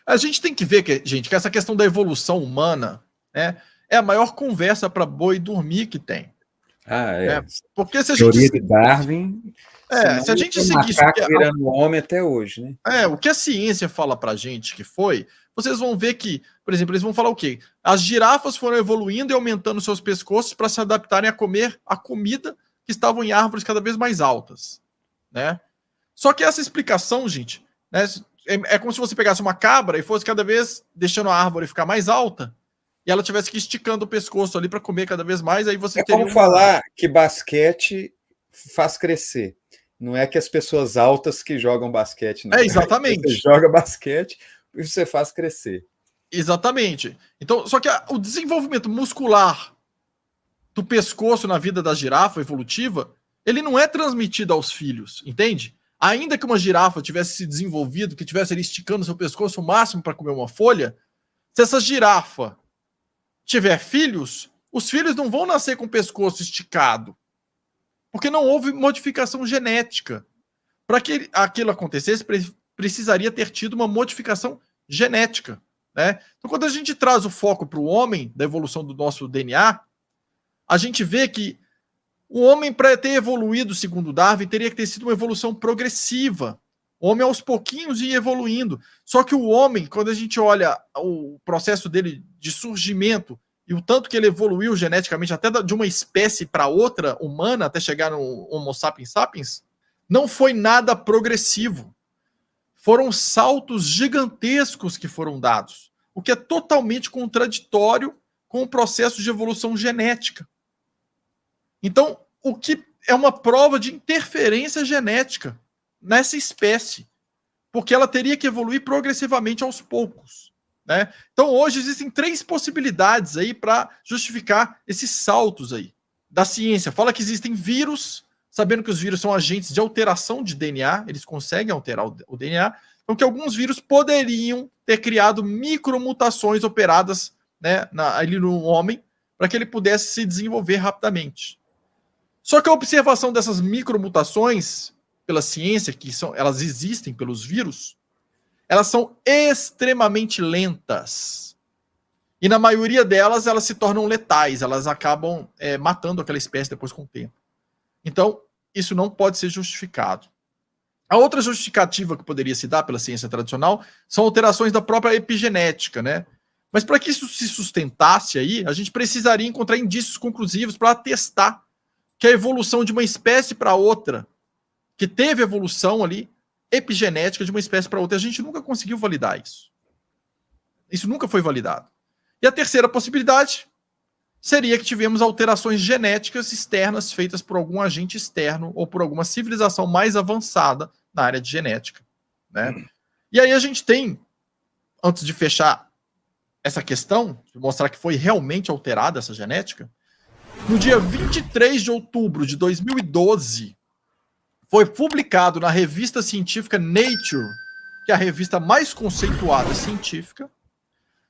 A gente tem que ver, gente, que essa questão da evolução humana, né, é a maior conversa para boi dormir que tem. Porque se a gente Teoria de Darwin, se a gente o seguisse macaco virando homem até hoje, né? O que a ciência fala pra gente que foi, vocês vão ver que, por exemplo, eles vão falar o quê? As girafas foram evoluindo e aumentando seus pescoços para se adaptarem a comer a comida que estavam em árvores cada vez mais altas, né? Só que essa explicação, gente, né, é como se você pegasse uma cabra e fosse cada vez deixando a árvore ficar mais alta e ela tivesse que esticando o pescoço ali para comer cada vez mais, aí você teria como falar que basquete faz crescer. Não é que as pessoas altas que jogam basquete, não. Exatamente. Você joga basquete e você faz crescer. Exatamente. Então, só que o desenvolvimento muscular do pescoço na vida da girafa evolutiva, ele não é transmitido aos filhos, entende? Ainda que uma girafa tivesse se desenvolvido, que tivesse ali esticando seu pescoço o máximo para comer uma folha, se essa girafa tiver filhos, os filhos não vão nascer com o pescoço esticado, porque não houve modificação genética. Para que aquilo acontecesse, precisaria ter tido uma modificação genética, né? Então, quando a gente traz o foco para o homem, da evolução do nosso DNA, a gente vê que o homem, para ter evoluído, segundo Darwin, teria que ter sido uma evolução progressiva. O homem, aos pouquinhos, ia evoluindo. Só que o homem, quando a gente olha o processo dele de surgimento e o tanto que ele evoluiu geneticamente, até de uma espécie para outra humana, até chegar no Homo sapiens sapiens, não foi nada progressivo. Foram saltos gigantescos que foram dados, o que é totalmente contraditório com o processo de evolução genética. Então, o que é uma prova de interferência genética nessa espécie, porque ela teria que evoluir progressivamente aos poucos, né? Então, hoje existem 3 possibilidades aí para justificar esses saltos aí da ciência. Fala que existem vírus, sabendo que os vírus são agentes de alteração de DNA, eles conseguem alterar o DNA, então que alguns vírus poderiam ter criado micromutações operadas, né, ali no homem, para que ele pudesse se desenvolver rapidamente. Só que a observação dessas micromutações pela ciência, elas existem pelos vírus, elas são extremamente lentas. E na maioria delas, elas se tornam letais, elas acabam matando aquela espécie depois com o tempo. Então, isso não pode ser justificado. A outra justificativa que poderia se dar pela ciência tradicional são alterações da própria epigenética, né? Mas para que isso se sustentasse aí, a gente precisaria encontrar indícios conclusivos para atestar que a evolução de uma espécie para outra, que teve evolução ali, epigenética de uma espécie para outra, a gente nunca conseguiu validar isso. Isso nunca foi validado. E a terceira possibilidade seria que tivemos alterações genéticas externas feitas por algum agente externo ou por alguma civilização mais avançada na área de genética, né? E aí a gente tem, antes de fechar essa questão, de mostrar que foi realmente alterada essa genética, no dia 23 de outubro de 2012, foi publicado na revista científica Nature, que é a revista mais conceituada científica,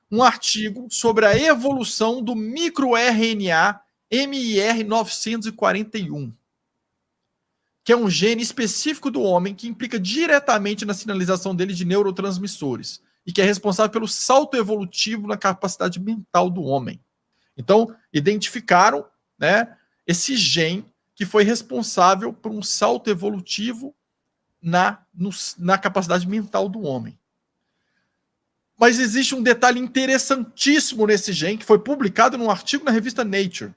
um artigo sobre a evolução do microRNA MIR941, que é um gene específico do homem que implica diretamente na sinalização dele de neurotransmissores e que é responsável pelo salto evolutivo na capacidade mental do homem. Então, identificaram, né, esse gene que foi responsável por um salto evolutivo na capacidade mental do homem. Mas existe um detalhe interessantíssimo nesse gene, que foi publicado num artigo na revista Nature.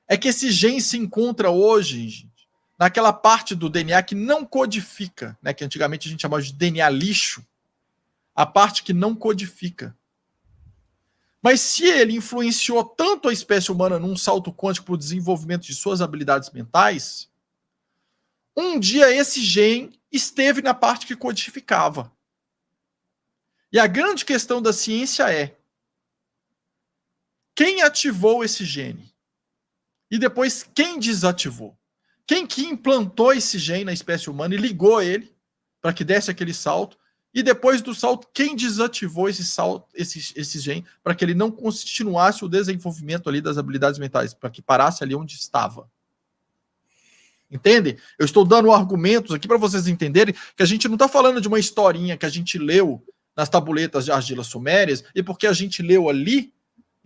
É que esse gene se encontra hoje, gente, naquela parte do DNA que não codifica, né, que antigamente a gente chamava de DNA lixo, a parte que não codifica. Mas se ele influenciou tanto a espécie humana num salto quântico para o desenvolvimento de suas habilidades mentais, um dia esse gene esteve na parte que codificava. E a grande questão da ciência é: quem ativou esse gene? E depois, quem desativou? Quem que implantou esse gene na espécie humana e ligou ele para que desse aquele salto? E depois do salto, quem desativou esse gene para que ele não continuasse o desenvolvimento ali das habilidades mentais, para que parasse ali onde estava? Entende? Eu estou dando argumentos aqui para vocês entenderem que a gente não está falando de uma historinha que a gente leu nas tabuletas de argila sumérias e porque a gente leu ali,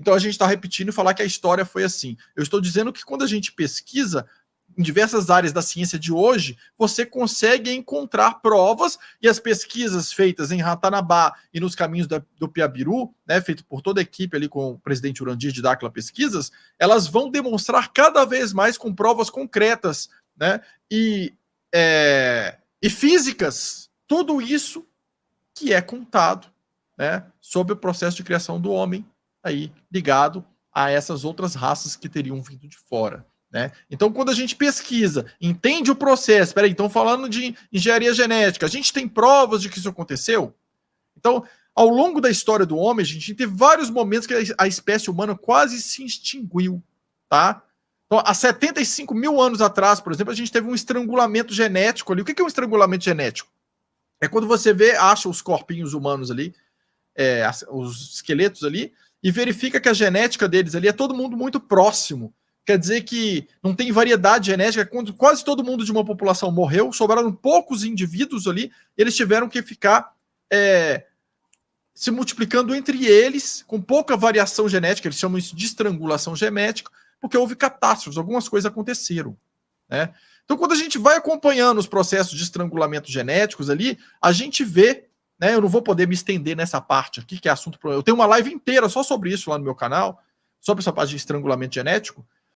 então a gente está repetindo e falar que a história foi assim. Eu estou dizendo que quando a gente pesquisa em diversas áreas da ciência de hoje, você consegue encontrar provas, e as pesquisas feitas em Ratanabá e nos caminhos do Piabiru, né, feito por toda a equipe ali com o presidente Urandir de Dáquila Pesquisas, elas vão demonstrar cada vez mais com provas concretas, né, e físicas, tudo isso que é contado, né, sobre o processo de criação do homem aí ligado a essas outras raças que teriam vindo de fora. Né? Então, quando a gente pesquisa, entende o processo, peraí, então falando de engenharia genética, a gente tem provas de que isso aconteceu? Então, ao longo da história do homem, a gente teve vários momentos que a espécie humana quase se extinguiu, tá? Então, há 75 mil anos atrás, por exemplo, a gente teve um estrangulamento genético ali. O que é um estrangulamento genético? É quando você acha os corpinhos humanos ali, os esqueletos ali, e verifica que a genética deles ali é todo mundo muito próximo. Quer dizer que não tem variedade genética, quando quase todo mundo de uma população morreu, sobraram poucos indivíduos ali, eles tiveram que ficar se multiplicando entre eles, com pouca variação genética, eles chamam isso de estrangulação genética, porque houve catástrofes, algumas coisas aconteceram. Né? Então, quando a gente vai acompanhando os processos de estrangulamento genéticos ali, a gente vê, né, eu não vou poder me estender nessa parte aqui, que é assunto... Eu tenho uma live inteira só sobre isso lá no meu canal, sobre essa parte de estrangulamento genético,